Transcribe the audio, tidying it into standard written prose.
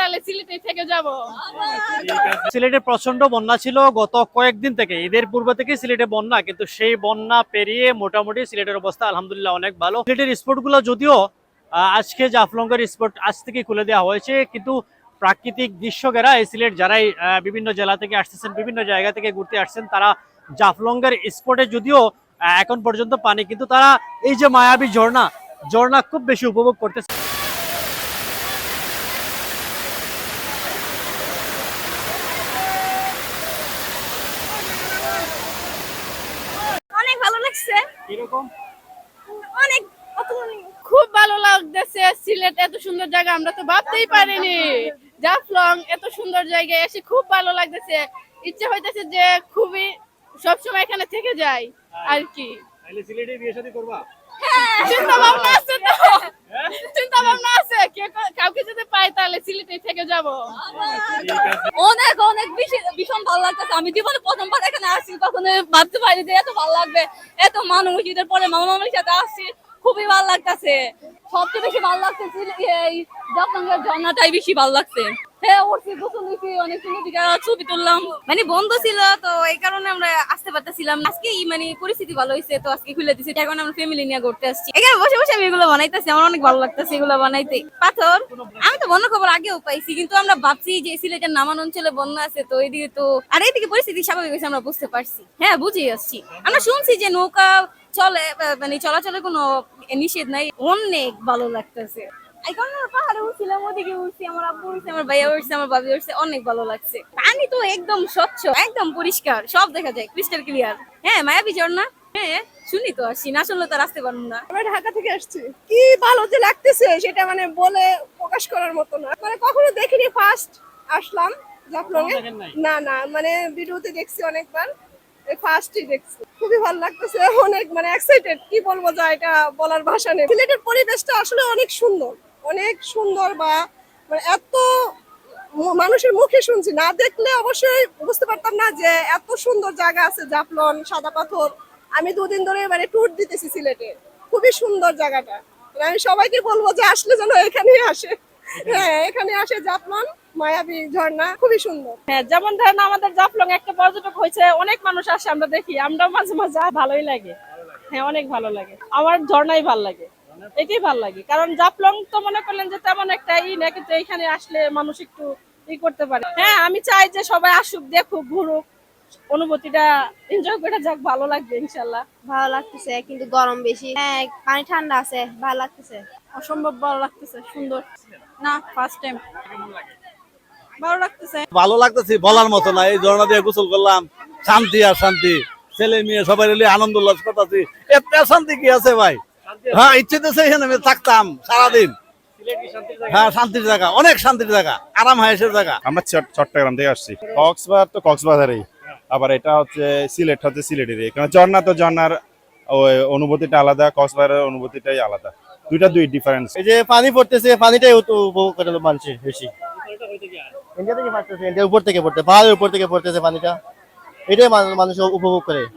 তাহলে সিলেটে থেকে যাব। সিলেটে প্রচন্ড বন্যা ছিল গত কয়েকদিন থেকে, ঈদের পূর্ব থেকে সিলেটে বন্যা, কিন্তু সেই বন্যা পেরিয়ে মোটামুটি সিলেটের অবস্থা আলহামদুলিল্লাহ অনেক ভালো। সিলেটের স্পট গুলো যদিও আজকে জাফলংয়ের স্পট আজ থেকে খুলে দেওয়া হয়েছে, কিন্তু প্রাকৃতিক দৃশ্য ঘেরা এই সিলেট যারাই বিভিন্ন জেলা থেকে আসতেছেন, বিভিন্ন জায়গা থেকে ঘুরতে আসছেন, তারা জাফলংয়ের স্পটে যদিও এখন পর্যন্ত পানি, কিন্তু তারা এই যে মায়াবী ঝর্ণা খুব বেশি উপভোগ করতেছে। অনেক ভালো লাগছে। এরকম অনেক খুব ভালো লাগতেছে। সিলেট এত সুন্দর জায়গা আমরা তো ভাবতেই পারিনি। জাফলং এত সুন্দর জায়গায় এসে খুব ভালো লাগতেছে। ইচ্ছে হইতেছে যে খুবই সবসময় এখানে থেকে যাই আর কি। তাহলে সিলেটে বিয়ে শাদী করবা? চিন্তা ভাবনা আছে তো, চিন্তা ভাবনা আছে কাউকে যদি পাই তাহলে সিলেটে থেকে যাব। অনেক অনেক ভীষণ ভালো লাগতেছে। আমি জীবনে প্রথমবার এখানে আসছি, কখনো ভাবতে পারি যে এত ভালো লাগবে। এত মানুষ, ঈদের পরে মামা মামির সাথে আসছি, খুবই ভালো লাগতেছে। সবচেয়ে বেশি ভালো লাগছে এই জাফলংয়ের ঝর্ণাটাই বেশি ভালো লাগছে। হ্যাঁ, উঠছি, গোসল দিছি, অনেক সুন্দর দিকে ছবি তুললাম। মানে বন্ধ ছিল তো এই কারণে আমরা আসতে পারতেছিলাম। আজকে মানে পরিস্থিতি ভালো হয়েছে তো আজকে খুলে দিছি। এখন আমরা ফ্যামিলি নিয়ে ঘুরতে আসছি। এখানে বসে বসে আমি এগুলো বানাইতেছি, আমার অনেক ভালো লাগতেছে এগুলো বানাইতে। পাথর আমি তো বন্য খবর আগেও পাইছি, কিন্তু আমরা ভাবছি যে সিলেটের নামান অঞ্চলে বন্যা আছে, তো এইদিকে তো আর এইদিকে পরিস্থিতি স্বাভাবিক হয়েছে আমরা বুঝতে পারছি। হ্যাঁ, বুঝে আসছি। আমরা শুনছি যে নৌকা চলে, মানে চলাচলের কোনো নিষেধ নাই। অনেক ভালো লাগতেছে। এখন আমরা পাহাড়ে উঠছিলাম, ওদিকে উঠছি, আমার আব্বু উঠছে, আমার ভাইয়া উঠছে, আমার ভাবি উঠছে, অনেক ভালো লাগছে। পানি তো একদম স্বচ্ছ, একদম পরিষ্কার, সব দেখা যায় ক্রিস্টাল ক্লিয়ার। হ্যাঁ, মায়াবী ঝর্ণা। হ্যাঁ, শুনি তো আসছি, না শুনলে তো আর আসতে পারবো না। আমরা ঢাকা থেকে আসছি, কি ভালো যে লাগতেছে সেটা মানে বলে প্রকাশ করার মতো না। মানে কখনো দেখিনি, ফার্স্ট আসলাম জাফলং এ। না না, মানে ভিডিওতে দেখছি অনেকবার, ফার্স্টই দেখছি। খুবই ভালো লাগতেছে, অনেক মানে এক্সাইটেড, কি বলবো যা এটা বলার ভাষা নেই। সিলেটের পরিবেশটা আসলে অনেক সুন্দর, অনেক সুন্দর। বা মানে এত মানুষের মুখে শুনছি, না দেখলে অবশ্যই বুঝতে পারতাম না যে এত সুন্দর জায়গা আছে জাফলং, সাদা পাথর। আমি দুদিন ধরে মানে ট্যুর দিতেছি সিলেটে, খুবই সুন্দর জায়গাটা। মানে আমি সবাইকে বলবো যে আসলে যেন এখানেই আসে। হ্যাঁ, এখানে আসে জাফলং, মায়াবী ঝর্ণা খুবই সুন্দর। হ্যাঁ, যেমন ধরেন আমাদের জাফলং একটা পর্যটক হয়েছে, অনেক মানুষ আসে, আমরা দেখি, আমরাও মাঝে মাঝে ভালোই লাগে। হ্যাঁ, অনেক ভালো লাগে। আমার ঝর্ণাই ভালো লাগে, এটাই ভালো লাগে। কারণ জাফলং তো মনে করলেন যে তেমন একটা না, কিন্তু এখানে আসলে মানুষ একটু করতে পারে। হ্যাঁ, আমি চাই যে সবাই আসুক, দেখুক, ঘুরুক, অনুভূতিটা এনজয় করে যাক, ভালো লাগবে ইনশাল্লাহ। ভালো লাগতেছে, কিন্তু গরম বেশি। হ্যাঁ, পানি ঠান্ডা আছে, ভালো লাগতেছে। অসম্ভব ভালো লাগতেছে, সুন্দর। না, ফার্স্ট টাইম, ভালো লাগতেছে। ভালো লাগতেছে, বলার মতো না। এই ঝর্ণা দিয়ে গোসল করলাম, শান্তি আর শান্তি। ছেলে মেয়ে সবাই মিলে আনন্দ উল্লাস করতেছি। এত শান্তি কি আছে ভাই? হ্যাঁ, ইচ্ছে তো এখানে আমি থাকতাম সারাদিন। হ্যাঁ, শান্তির জায়গা, অনেক শান্তির জায়গা, আরাম হায়েসের জায়গা। আমরা চট্টগ্রাম থেকে আসছি। কক্সবাজার তো কক্সবাজারেই, আবার এটা হচ্ছে সিলেট হচ্ছে সিলেটেরই। এখানে ঝর্ণা তো ঝর্ণার ওই অনুভূতিটা আলাদা, কক্সবাজারের অনুভূতিটাই আলাদা। দুই ডিফারেন্স। এই যে পানি পড়তেছে, পানিটাই উপভোগ করে মানছে বেশি। ইন্ডিয়া থেকে পড়তেছে, ইন্ডিয়ার উপর থেকে পড়তে, পাহাড়ের উপর থেকে পড়তেছে পানিটা, এটাই মানুষ উপভোগ করে।